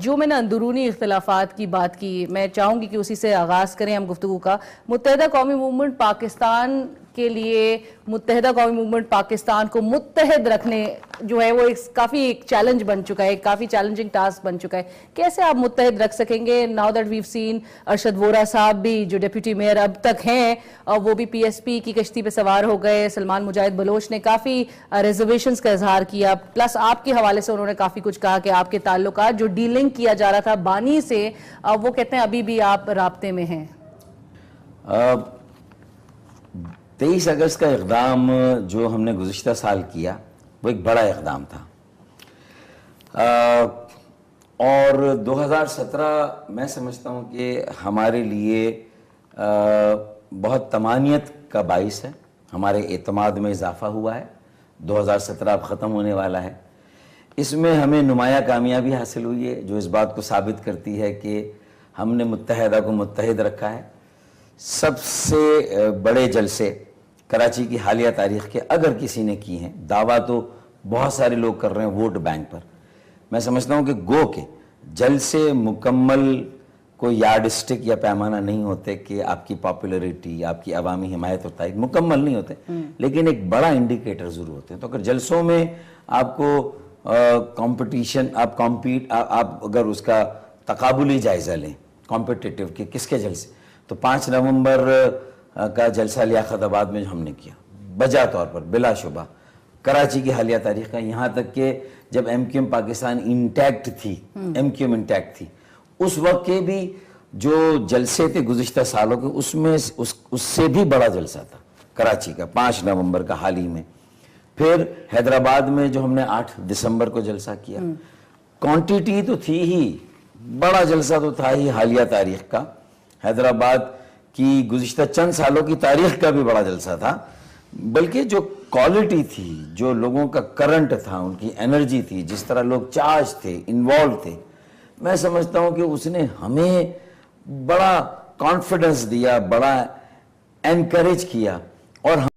جو میں نے اندرونی اختلافات کی بات کی، میں چاہوں گی کہ اسی سے آغاز کریں ہم گفتگو کا۔ متحدہ قومی موومنٹ پاکستان کے لیے، متحدہ قومی موومنٹ پاکستان کو متحد رکھنے جو ہے وہ کافی ایک چیلنج بن چکا ہے، کافی چیلنجنگ ٹاسک بن چکا ہے۔ کیسے آپ متحد رکھ سکیں گے؟ Now that we've seen Arshad وورا صاحب بھی جو ڈیپٹی میئر اب تک ہیں، وہ بھی پی ایس پی کی کشتی پہ سوار ہو گئے۔ سلمان مجاہد بلوچ نے کافی ریزرویشنز کا اظہار کیا، پلس آپ کے حوالے سے انہوں نے کافی کچھ کہا کہ آپ کے تعلقات جو ڈیلنگ کیا جا رہا تھا بانی سے، وہ کہتے ہیں ابھی بھی آپ رابطے میں ہیں۔ 23 اگست کا اقدام جو ہم نے گزشتہ سال کیا وہ ایک بڑا اقدام تھا، اور 2017 میں سمجھتا ہوں کہ ہمارے لیے بہت طمانیت کا باعث ہے۔ ہمارے اعتماد میں اضافہ ہوا ہے۔ 2017 اب ختم ہونے والا ہے، اس میں ہمیں نمایاں کامیابی حاصل ہوئی ہے جو اس بات کو ثابت کرتی ہے کہ ہم نے متحدہ کو متحد رکھا ہے۔ سب سے بڑے جلسے کراچی کی حالیہ تاریخ کے اگر کسی نے کی ہیں، دعویٰ تو بہت سارے لوگ کر رہے ہیں ووٹ بینک پر، میں سمجھتا ہوں کہ گو کے جلسے مکمل کوئی یارڈ سٹک یا پیمانہ نہیں ہوتے کہ آپ کی پاپولیرٹی، آپ کی عوامی حمایت اور تائید مکمل نہیں ہوتے، لیکن ایک بڑا انڈیکیٹر ضرور ہوتے ہیں۔ تو اگر جلسوں میں آپ کو کمپٹیشن، آپ اگر اس کا تقابلی جائزہ لیں کمپٹیٹیو کہ کس کے جلسے، تو 5 نومبر کا جلسہ لیاقت آباد میں جو ہم نے کیا، بجا طور پر بلا شبہ کراچی کی حالیہ تاریخ کا، یہاں تک کہ جب M Q M Pakistan intact تھی، ایم کیو ایم انٹیکٹ تھی، اس وقت کے بھی جو جلسے تھے گزشتہ سالوں کے، اس میں اس سے بھی بڑا جلسہ تھا کراچی کا 5 نومبر کا حال ہی میں۔ پھر حیدرآباد میں جو ہم نے 8 دسمبر کو جلسہ کیا، کوانٹیٹی تو تھی ہی، بڑا جلسہ تو تھا ہی حالیہ تاریخ کا، حیدرآباد کی گزشتہ چند سالوں کی تاریخ کا بھی بڑا جلسہ تھا، بلکہ جو کوالٹی تھی، جو لوگوں کا کرنٹ تھا، ان کی انرجی تھی، جس طرح لوگ چارج تھے، انوالو تھے، میں سمجھتا ہوں کہ اس نے ہمیں بڑا کانفیڈنس دیا، بڑا انکریج کیا، اور